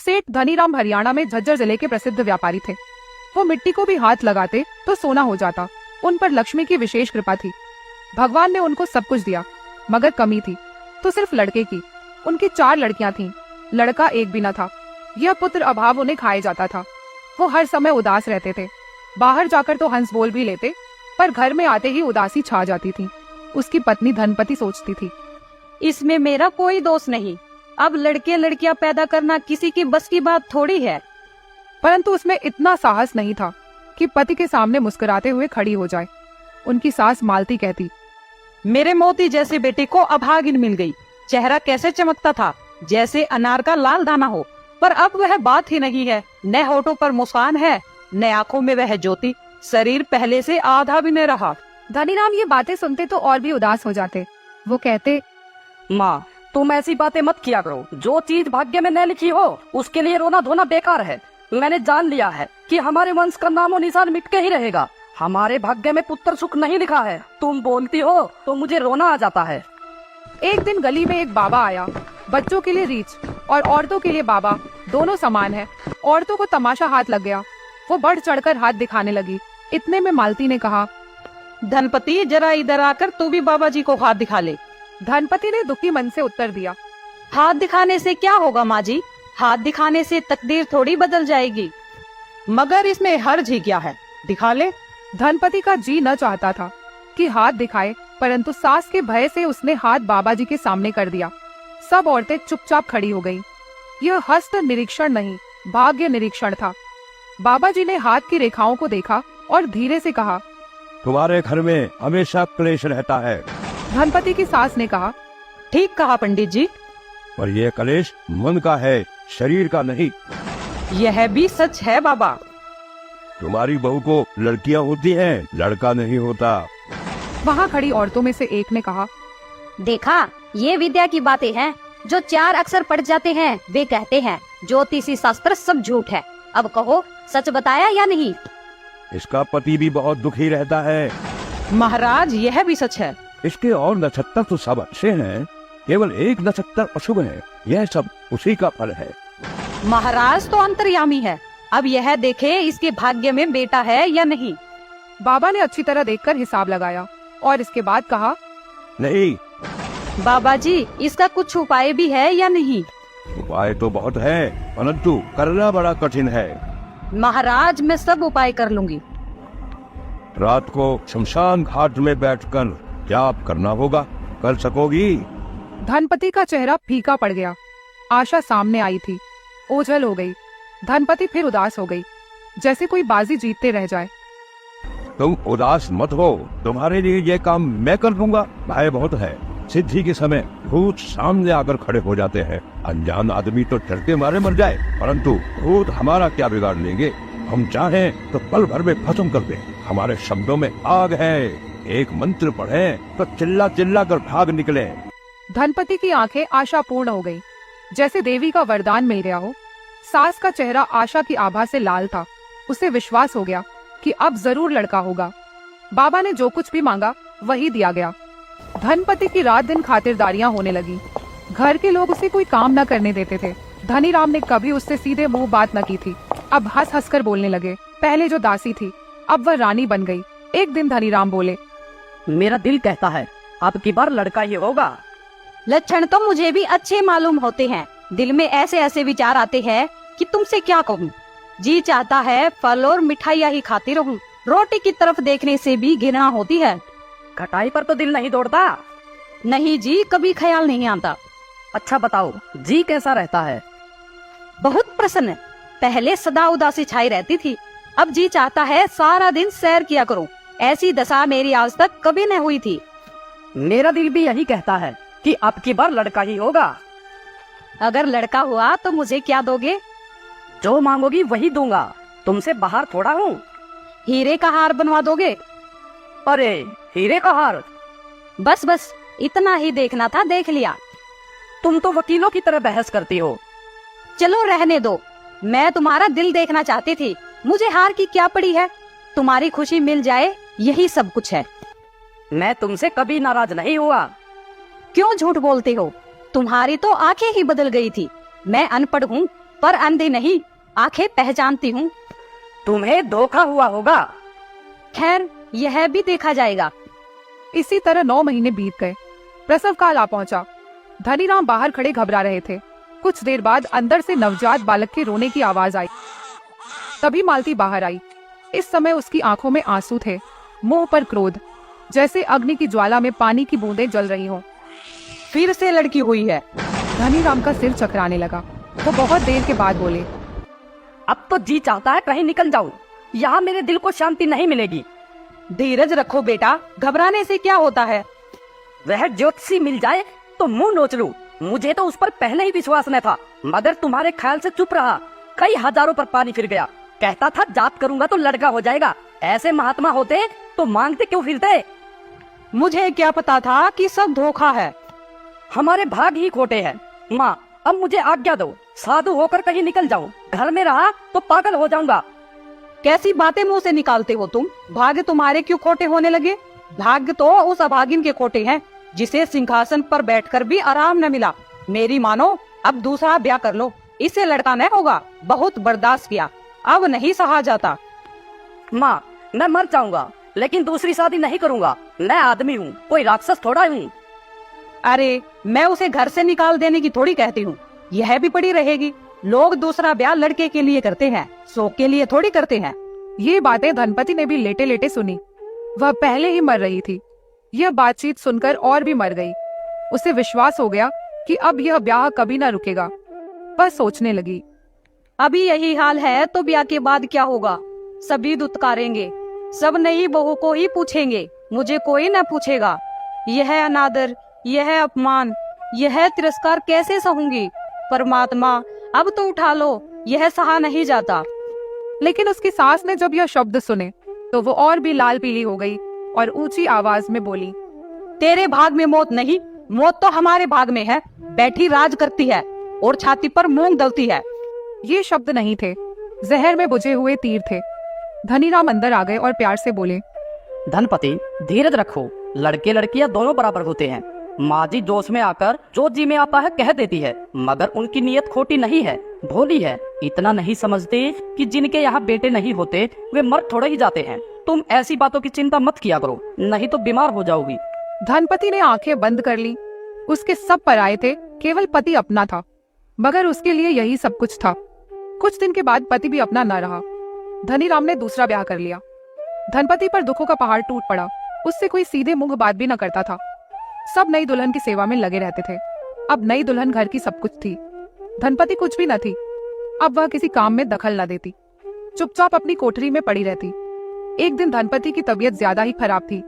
सेठ धनीराम हरियाणा में झज्जर जिले के प्रसिद्ध व्यापारी थे। वो मिट्टी को भी हाथ लगाते तो सोना हो जाता। उन पर लक्ष्मी की विशेष कृपा थी। भगवान ने उनको सब कुछ दिया, मगर कमी थी तो सिर्फ लड़के की। उनकी 4 लड़कियां थीं, लड़का एक भी न था। यह पुत्र अभाव उन्हें खाए जाता था। वो हर समय उदास रहते थे। बाहर जाकर तो हंस बोल भी लेते, पर घर में आते ही उदासी छा जाती थी। उसकी पत्नी धनपति सोचती थी, इसमें मेरा कोई दोष नहीं। अब लड़के लड़कियां पैदा करना किसी की बस की बात थोड़ी है। परंतु उसमें इतना साहस नहीं था कि पति के सामने मुस्कुराते हुए खड़ी हो जाए। उनकी सास मालती कहती, मेरे मोती जैसे बेटे को अभागिन मिल गई। चेहरा कैसे चमकता था, जैसे अनार का लाल दाना हो, पर अब वह बात ही नहीं है। न होठों पर मुस्कान है, न आंखों में वह ज्योति। शरीर पहले से आधा भी न रहा। धनीराम ये बातें सुनते तो और भी उदास हो जाते। वो कहते, माँ, तुम ऐसी बातें मत किया करो। जो चीज भाग्य में न लिखी हो उसके लिए रोना धोना बेकार है। मैंने जान लिया है कि हमारे वंश का नामो निशान मिट के ही रहेगा। हमारे भाग्य में पुत्र सुख नहीं लिखा है। तुम बोलती हो तो मुझे रोना आ जाता है। एक दिन गली में एक बाबा आया। बच्चों के लिए रीछ और औरतों के लिए बाबा, दोनों समान है। औरतों को तमाशा हाथ लग गया। वो बढ़ चढ़कर हाथ दिखाने लगी। इतने में मालती ने कहा, धनपति, जरा इधर आकर तू भी बाबा जी को हाथ दिखा ले। धनपति ने दुखी मन से उत्तर दिया, हाथ दिखाने से क्या होगा माँ जी? हाथ दिखाने से तकदीर थोड़ी बदल जाएगी। मगर इसमें हर्ज ही क्या है, दिखा ले। धनपति का जी न चाहता था कि हाथ दिखाए, परंतु सास के भय से उसने हाथ बाबा जी के सामने कर दिया। सब औरतें चुपचाप खड़ी हो गईं। यह हस्त निरीक्षण नहीं, भाग्य निरीक्षण था। बाबा जी ने हाथ की रेखाओं को देखा और धीरे से कहा, तुम्हारे घर में हमेशा क्लेश रहता है। धनपति की सास ने कहा, ठीक कहा पंडित जी। पर यह क्लेश मन का है, शरीर का नहीं। यह भी सच है बाबा। तुम्हारी बहू को लड़कियां होती हैं, लड़का नहीं होता। वहाँ खड़ी औरतों में से एक ने कहा, देखा, ये विद्या की बातें हैं। जो 4 अक्षर पढ़ जाते हैं वे कहते हैं ज्योतिषी शास्त्र सब झूठ है। अब कहो, सच बताया या नहीं? इसका पति भी बहुत दुखी रहता है। महाराज, यह भी सच है। इसके और नक्षत्र तो सब अच्छे हैं, केवल एक नक्षत्र अशुभ है। यह सब उसी का फल है। महाराज तो अंतर्यामी है। अब यह देखे इसके भाग्य में बेटा है या नहीं। बाबा ने अच्छी तरह देखकर हिसाब लगाया और इसके बाद कहा, नहीं। बाबा जी, इसका कुछ उपाय भी है या नहीं? उपाय तो बहुत है, परंतु करना बड़ा कठिन है। महाराज, मैं सब उपाय कर लूंगी। रात को शमशान घाट में बैठकर जाप करना होगा। कर सकोगी? धनपति का चेहरा फीका पड़ गया। आशा सामने आई थी, ओझल हो गई। धनपति फिर उदास हो गई, जैसे कोई बाजी जीतते रह जाए। तुम उदास मत हो, तुम्हारे लिए ये काम मैं कर दूंगा। भय बहुत है। सिद्धि के समय भूत सामने आकर खड़े हो जाते हैं। अनजान आदमी तो डर के मारे मर जाए, परंतु भूत हमारा क्या बिगाड़ लेंगे। हम चाहें तो पल भर में खत्म कर दें। हमारे शब्दों में आग है। एक मंत्र पढ़ें तो चिल्ला चिल्ला कर भाग निकले। धनपति की आंखें आशापूर्ण हो गईं, जैसे देवी का वरदान मिल गया हो। सास का चेहरा आशा की आभा से लाल था। उसे विश्वास हो गया कि अब जरूर लड़का होगा। बाबा ने जो कुछ भी मांगा वही दिया गया। धनपति की रात दिन खातिरदारियां होने लगी। घर के लोग उसे कोई काम न करने देते थे। धनीराम ने कभी उससे सीधे मुंह बात न की थी। अब हंस हंस कर बोलने लगे। पहले जो दासी थी, अब वह रानी बन गई। एक दिन धनीराम बोले, मेरा दिल कहता है अब की बार लड़का ही होगा। लक्षण तो मुझे भी अच्छे मालूम होते हैं। दिल में ऐसे ऐसे विचार आते हैं कि तुमसे क्या कहूँ। जी चाहता है फल और मिठाइयाँ ही खाती रहूं। रोटी की तरफ देखने से भी घृणा होती है। खटाई पर तो दिल नहीं दौड़ता। नहीं जी, कभी ख्याल नहीं आता। अच्छा बताओ, जी कैसा रहता है? बहुत प्रसन्न। पहले सदा उदासी छाई रहती थी, अब जी चाहता है सारा दिन सैर किया करूं। ऐसी दशा मेरी आज तक कभी न हुई थी। मेरा दिल भी यही कहता है कि अब की बार लड़का ही होगा। अगर लड़का हुआ तो मुझे क्या दोगे? जो मांगोगी वही दूंगा। तुमसे बाहर थोड़ा हूँ। हीरे का हार बनवा दोगे? अरे, हीरे का हार? बस बस, इतना ही देखना था, देख लिया। तुम तो वकीलों की तरह बहस करती हो। चलो रहने दो, मैं तुम्हारा दिल देखना चाहती थी। मुझे हार की क्या पड़ी है? तुम्हारी खुशी मिल जाए, यही सब कुछ है। मैं तुमसे कभी नाराज नहीं हुआ। क्यों झूठ बोलते हो? तुम्हारी तो आंखें ही बदल गई थी। मैं अनपढ़ हूँ, पर अंधी नहीं, आंखें पहचानती हूँ। तुम्हें धोखा हुआ होगा। खैर यह भी देखा जाएगा। इसी तरह 9 महीने बीत गए। प्रसव काल आ पहुंचा। धनीराम बाहर खड़े घबरा रहे थे। कुछ देर बाद अंदर से नवजात बालक के रोने की आवाज आई। तभी मालती बाहर आई। इस समय उसकी आंखों में आंसू थे, मुंह पर क्रोध, जैसे अग्नि की ज्वाला में पानी की बूंदें जल रही हों। फिर से लड़की हुई है। धनीराम का सिर चकराने लगा। वो बहुत देर के बाद बोले, अब तो जी चाहता है कहीं निकल जाऊं। यहाँ मेरे दिल को शांति नहीं मिलेगी। धीरज रखो बेटा, घबराने से क्या होता है। वह ज्योतिषी मिल जाए तो मुंह नोच लूं। मुझे तो उस पर पहले ही विश्वास न था, मगर तुम्हारे ख्याल से चुप रहा। कई हजारों पर पानी फिर गया। कहता था जाप करूंगा तो लड़का हो जाएगा। ऐसे महात्मा होते तो मांगते क्यों फिरते। मुझे क्या पता था कि सब धोखा है। हमारे भाग ही खोटे हैं। माँ अब मुझे आज्ञा दो, साधु होकर कहीं निकल जाऊं। घर में रहा तो पागल हो जाऊंगा। कैसी बातें मुंह से निकालते हो तुम। भाग्य तुम्हारे क्यों खोटे होने लगे। भाग्य तो उस अभागिन के खोटे हैं जिसे सिंहासन पर बैठकर भी आराम न मिला। मेरी मानो अब दूसरा ब्याह कर लो। इससे लड़का न होगा। बहुत बर्दाश्त किया, अब नहीं सहा जाता। माँ मैं मर जाऊंगा लेकिन दूसरी शादी नहीं करूंगा। मैं आदमी हूँ, कोई राक्षस थोड़ा हूँ। अरे मैं उसे घर से निकाल देने की थोड़ी कहती हूँ। यह भी पड़ी रहेगी। लोग दूसरा ब्याह लड़के के लिए करते हैं, शौक के लिए थोड़ी करते हैं। ये बातें धनपति ने भी लेटे लेटे सुनी। वह पहले ही मर रही थी। यह बातचीत सुनकर और भी मर गई। उसे विश्वास हो गया कि अब यह ब्याह कभी न रुकेगा। वह सोचने लगी, अभी यही हाल है तो ब्याह के बाद क्या होगा। सभी दुत्कारेंगे, सब नई बहू को ही पूछेंगे, मुझे कोई न पूछेगा। यह अनादर, यह अपमान, यह तिरस्कार कैसे सहूंगी। परमात्मा अब तो उठा लो, यह सहा नहीं जाता। लेकिन उसकी सास ने जब यह शब्द सुने तो वो और भी लाल पीली हो गई और ऊंची आवाज में बोली, तेरे भाग में मौत नहीं, मौत तो हमारे भाग में है। बैठी राज करती है और छाती पर मूंग दलती है। ये शब्द नहीं थे, जहर में बुझे हुए तीर थे। धनीराम अंदर आ गए और प्यार से बोले, धनपति धीरज रखो। लड़के लड़कियां दोनों बराबर होते हैं। माँ जी जोश में आकर जो जी में आता है कह देती है, मगर उनकी नीयत खोटी नहीं है, भोली है। इतना नहीं समझते कि जिनके यहाँ बेटे नहीं होते वे मर थोड़े ही जाते हैं। तुम ऐसी बातों की चिंता मत किया करो, नहीं तो बीमार हो जाओगी। धनपति ने आंखें बंद कर ली। उसके सब पराये थे, केवल पति अपना था, मगर उसके लिए यही सब कुछ था। कुछ दिन के बाद पति भी अपना न रहा। धनीराम ने दूसरा ब्याह कर लिया। धनपति पर दुखों का पहाड़ टूट पड़ा। उससे कोई सीधे मुंह बात भी न करता था। सब नई दुल्हन की सेवा में लगे रहते थे। अब नई दुल्हन घर की सब कुछ थी, धनपति कुछ भी न थी। अब वह किसी काम में दखल न देती, चुपचाप अपनी कोठरी में पड़ी रहती। एक दिन धनपति की तबीयत ज्यादा ही खराब थी,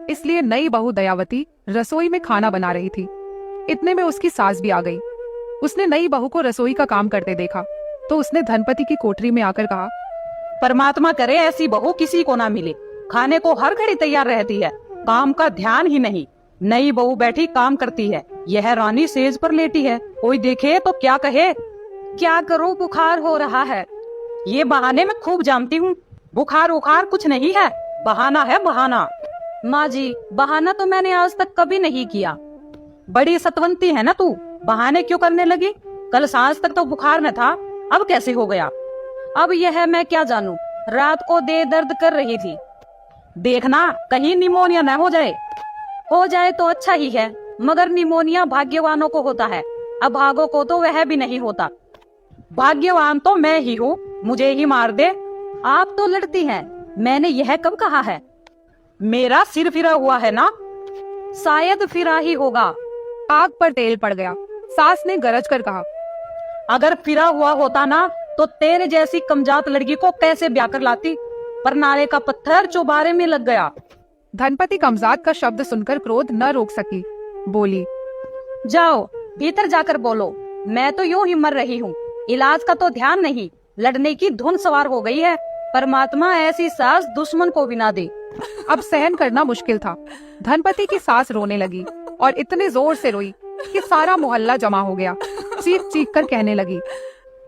इसलिए नई बहू दयावती रसोई में खाना बना रही थी। इतने में उसकी सास भी आ गई। उसने नई बहू को रसोई का काम करते देखा तो उसने धनपति की कोठरी में आकर कहा, परमात्मा करे ऐसी बहू किसी को ना मिले। खाने को हर घड़ी तैयार रहती है, काम का ध्यान ही नहीं। नई बहू बैठी काम करती है, यह रानी सेज पर लेटी है। कोई देखे तो क्या कहे। क्या करूं, बुखार हो रहा है। ये बहाने मैं खूब जानती हूँ। बुखार उखार कुछ नहीं है, बहाना है बहाना। माँ जी बहाना तो मैंने आज तक कभी नहीं किया। बड़ी सतवंती है ना तू, बहाने क्यों करने लगी। कल सांझ तक तो बुखार न था, अब कैसे हो गया। अब यह मैं क्या जानूं, रात को दे दर्द कर रही थी। देखना कहीं निमोनिया न हो जाए तो अच्छा ही है, मगर निमोनिया भाग्यवानों को होता है, अभागों को तो वह भी नहीं होता। भाग्यवान तो मैं ही हूँ, मुझे ही मार दे। आप तो लड़ती हैं, मैंने यह कब कहा है। मेरा सिर फिरा हुआ है ना। शायद फिरा ही होगा। आग पर तेल पड़ गया। सास ने गरज कर कहा, अगर फिरा हुआ होता ना तो तेरे जैसी कमजात लड़की को कैसे ब्याह कर लाती। पर नाले का पत्थर चौबारे में लग गया। धनपति कमजात का शब्द सुनकर क्रोध न रोक सकी, बोली, जाओ भीतर जाकर बोलो, मैं तो यूं ही मर रही हूँ। इलाज का तो ध्यान नहीं, लड़ने की धुन सवार हो गई है। परमात्मा ऐसी सास दुश्मन को भी ना दे। अब सहन करना मुश्किल था। धनपति की सास रोने लगी और इतने जोर से रोई कि सारा मोहल्ला जमा हो गया। चीख चीख कर कहने लगी,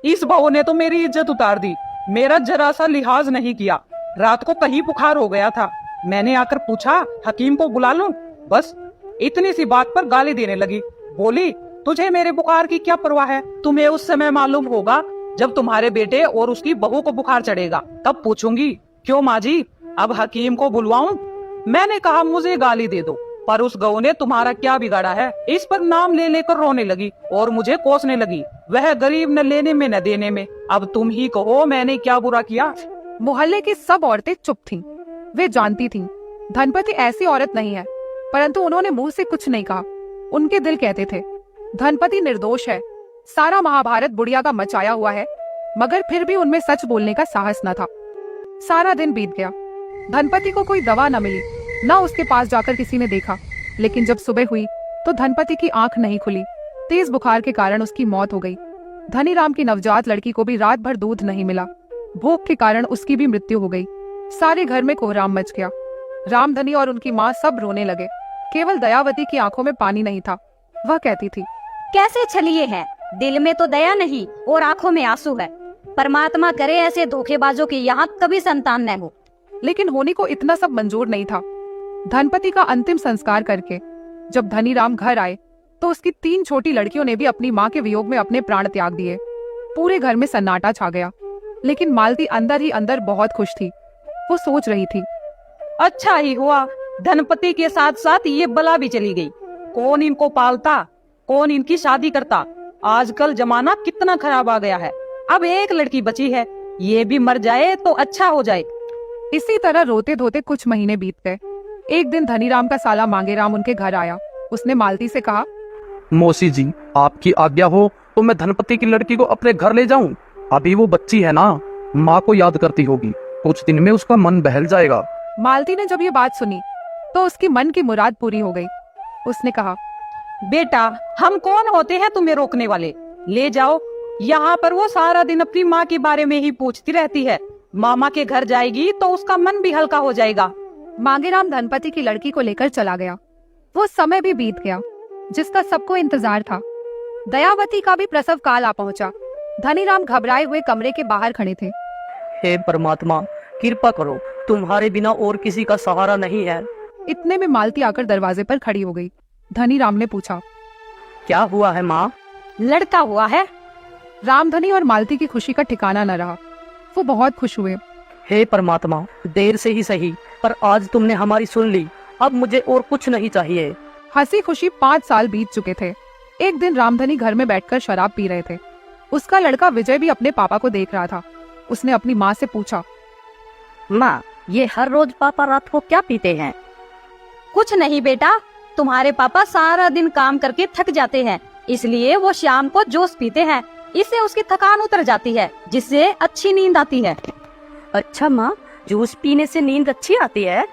इस बहू ने तो मेरी इज्जत उतार दी, मेरा जरा सा लिहाज नहीं किया। रात को कहीं बुखार हो गया था, मैंने आकर पूछा हकीम को बुला लूं। बस इतनी सी बात पर गाली देने लगी। बोली, तुझे मेरे बुखार की क्या परवाह है। तुम्हें उस समय मालूम होगा जब तुम्हारे बेटे और उसकी बहू को बुखार चढ़ेगा तब पूछूंगी, क्यों माँ जी अब हकीम को बुलवाऊं? मैंने कहा मुझे गाली दे दो, पर उस गऊ ने तुम्हारा क्या बिगाड़ा है? इस पर नाम ले लेकर रोने लगी और मुझे कोसने लगी। वह गरीब न लेने में न देने में। अब तुम ही कहो मैंने क्या बुरा किया? मोहल्ले की सब औरतें चुप थीं। वे जानती थीं धनपति ऐसी औरत नहीं है, परंतु उन्होंने मुंह से कुछ नहीं कहा। उनके दिल कहते थे धनपति निर्दोष है, सारा महाभारत बुढ़िया का मचाया हुआ है, मगर फिर भी उनमें सच बोलने का साहस न था। सारा दिन बीत गया, धनपति को कोई दवा न मिली, न उसके पास जाकर किसी ने देखा। लेकिन जब सुबह हुई तो धनपति की आंख नहीं खुली। तेज बुखार के कारण उसकी मौत हो गई। धनीराम की नवजात लड़की को भी रात भर दूध नहीं मिला। भूख के कारण उसकी भी मृत्यु हो गई। सारे घर में कोहराम मच गया। रामधनी और उनकी माँ सब रोने लगे। केवल दयावती की आंखों में पानी नहीं था। वह कहती थी, कैसे छलिए हैं, दिल में तो दया नहीं और आंखों में आंसू है। परमात्मा करे ऐसे धोखेबाजों की यहाँ कभी संतान न हो। लेकिन होनी को इतना सब मंजूर नहीं था। धनपति का अंतिम संस्कार करके जब धनीराम घर आए तो उसकी 3 छोटी लड़कियों ने भी अपनी माँ के वियोग में अपने प्राण त्याग दिए। पूरे घर में सन्नाटा छा गया। लेकिन मालती अंदर ही अंदर बहुत खुश थी। वो सोच रही थी, अच्छा ही हुआ धनपति के साथ साथ ये बला भी चली गई। कौन इनको पालता, कौन इनकी शादी करता? आजकल जमाना कितना खराब आ गया है। अब एक लड़की बची है, ये भी मर जाए तो अच्छा हो जाए। इसी तरह रोते धोते कुछ महीने बीत गए। एक दिन धनीराम का साला मांगेराम उनके घर आया। उसने मालती से कहा, मौसी जी आपकी आज्ञा हो तो मैं धनपति की लड़की को अपने घर ले जाऊं। अभी वो बच्ची है ना, माँ को याद करती होगी, कुछ दिन में उसका मन बहल जाएगा। मालती ने जब ये बात सुनी तो उसकी मन की मुराद पूरी हो गई। उसने कहा, बेटा हम कौन होते हैं तुम्हें रोकने वाले? ले जाओ। यहाँ पर वो सारा दिन अपनी माँ के बारे में ही पूछती रहती है। मामा के घर जाएगी तो उसका मन भी हल्का हो जाएगा। मांगेराम धनपति की लड़की को लेकर चला गया। वो समय भी बीत गया जिसका सबको इंतजार था। दयावती का भी प्रसव काल आ पहुंचा। धनीराम घबराए हुए कमरे के बाहर खड़े थे। हे परमात्मा कृपा करो, तुम्हारे बिना और किसी का सहारा नहीं है। इतने में मालती आकर दरवाजे पर खड़ी हो गई। धनीराम ने पूछा, क्या हुआ है माँ? लड़का हुआ है। रामधनी और मालती की खुशी का ठिकाना न रहा। वो बहुत खुश हुए। हे परमात्मा देर से ही सही, पर आज तुमने हमारी सुन ली। अब मुझे और कुछ नहीं चाहिए। हंसी खुशी 5 साल बीत चुके थे। एक दिन रामधनी घर में बैठकर शराब पी रहे थे। उसका लड़का विजय भी अपने पापा को देख रहा था। उसने अपनी माँ से पूछा, माँ ये हर रोज पापा रात को क्या पीते हैं? कुछ नहीं बेटा, तुम्हारे पापा सारा दिन काम करके थक जाते हैं, इसलिए वो शाम को जूस पीते हैं। इससे उसकी थकान उतर जाती है, जिससे अच्छी नींद आती है। अच्छा माँ, जूस पीने से नींद अच्छी आती है?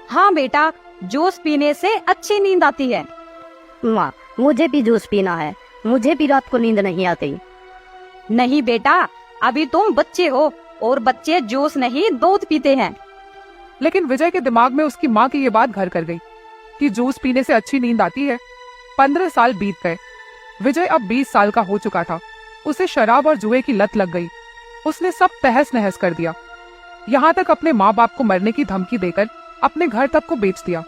हाँ बेटा, जूस पीने से अच्छी नींद आती है। माँ मुझे भी जूस पीना है, मुझे भी रात को नींद नहीं आती। नहीं बेटा, अभी तुम बच्चे हो और बच्चे जूस नहीं दूध पीते हैं। लेकिन विजय के दिमाग में उसकी माँ की ये बात घर कर गई कि जूस पीने से अच्छी नींद आती है। 15 साल बीत गए। विजय अब 20 साल का हो चुका था। उसे शराब और जुए की लत लग गई। उसने सब तहस नहस कर दिया। यहाँ तक अपने माँ बाप को मरने की धमकी देकर अपने घर तक को बेच दिया।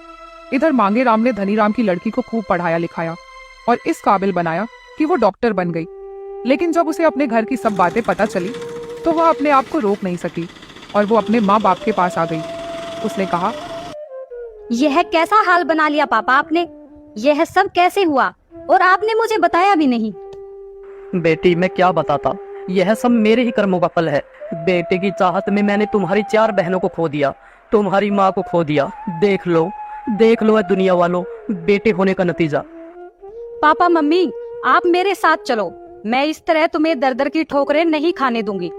इधर मांगेराम ने धनीराम की लड़की को खूब पढ़ाया लिखाया और इस काबिल बनाया कि वो डॉक्टर बन गई। लेकिन जब उसे अपने घर की सब बातें पता चली तो वह अपने आप को रोक नहीं सकी और वो अपने माँ बाप के पास आ गई। उसने कहा, यह कैसा हाल बना लिया पापा आपने? यह सब कैसे हुआ और आपने मुझे बताया भी नहीं? बेटी मैं क्या बताता, यह सब मेरे ही कर्मों का फल है। बेटे की चाहत में मैंने तुम्हारी 4 बहनों को खो दिया, तुम्हारी माँ को खो दिया। देख लो है दुनिया वालों, बेटे होने का नतीजा। पापा मम्मी आप मेरे साथ चलो, मैं इस तरह तुम्हें दर दर की ठोकरें नहीं खाने दूंगी।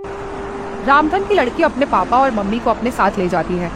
रामधन की लड़की अपने पापा और मम्मी को अपने साथ ले जाती है।